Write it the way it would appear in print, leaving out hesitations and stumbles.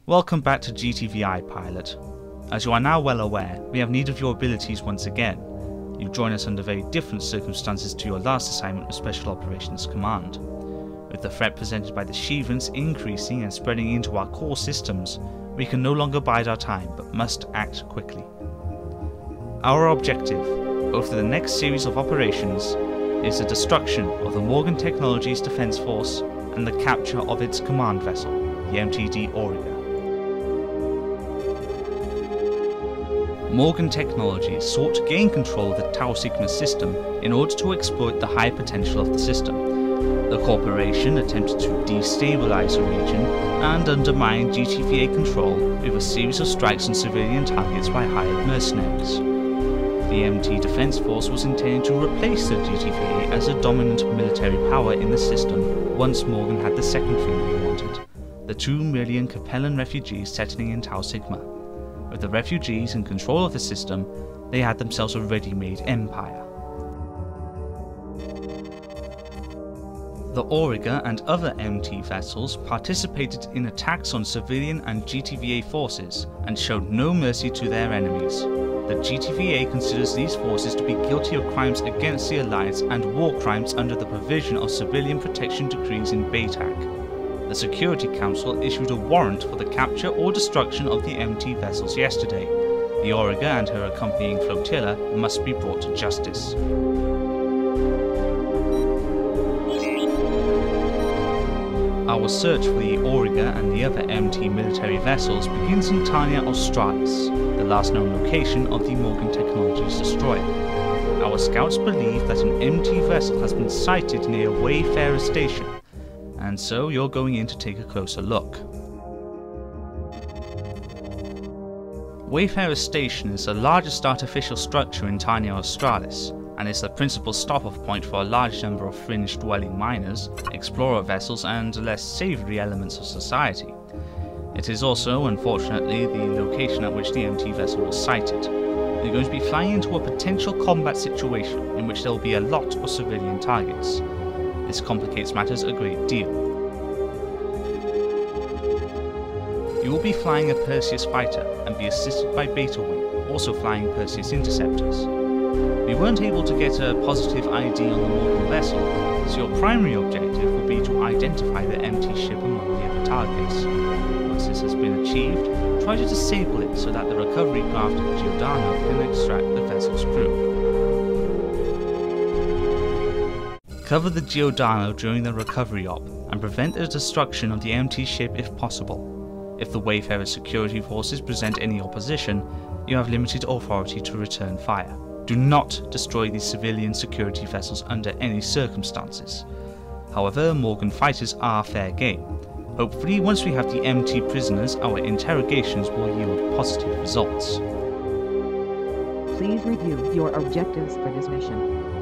Welcome back to GTVI Pilot. As you are now well aware, we have need of your abilities once again. You join us under very different circumstances to your last assignment with Special Operations Command. With the threat presented by the Sheavens increasing and spreading into our core systems, we can no longer bide our time but must act quickly. Our objective, over the next series of operations, is the destruction of the Morgan Technologies Defense Force and the capture of its command vessel, the MTD Auriga. Morgan Technologies sought to gain control of the Tau Sigma system in order to exploit the high potential of the system. The corporation attempted to destabilize the region and undermine GTVA control with a series of strikes on civilian targets by hired mercenaries. The MT Defense Force was intended to replace the GTVA as a dominant military power in the system once Morgan had the second thing they wanted, the 2 million Capellan refugees settling in Tau Sigma. With the refugees in control of the system, they had themselves a ready-made empire. The Auriga and other MT vessels participated in attacks on civilian and GTVA forces and showed no mercy to their enemies. The GTVA considers these forces to be guilty of crimes against the Alliance and war crimes under the provision of civilian protection decrees in Beta Aquilae. The Security Council issued a warrant for the capture or destruction of the MT vessels yesterday. The Auriga and her accompanying flotilla must be brought to justice. Our search for the Auriga and the other MT military vessels begins in Tania Australis, the last known location of the Morgan Technologies destroyer. Our scouts believe that an MT vessel has been sighted near Wayfarer Station, and so you're going in to take a closer look. Wayfarer Station is the largest artificial structure in Tania Australis, and is the principal stop-off point for a large number of fringe-dwelling miners, explorer vessels, and less savoury elements of society. It is also, unfortunately, the location at which the MT vessel was sighted. You're going to be flying into a potential combat situation in which there will be a lot of civilian targets. This complicates matters a great deal. You will be flying a Perseus fighter and be assisted by Beta Wing, also flying Perseus interceptors. We weren't able to get a positive ID on the Morgan vessel, so your primary objective will be to identify the MT ship among the other targets. Once this has been achieved, try to disable it so that the recovery craft Giordano can extract the vessel's crew. Cover the Giordano during the recovery op and prevent the destruction of the MT ship if possible. If the Wayfarer security forces present any opposition, you have limited authority to return fire. Do not destroy these civilian security vessels under any circumstances. However, Morgan fighters are fair game. Hopefully, once we have the MT prisoners, our interrogations will yield positive results. Please review your objectives for this mission.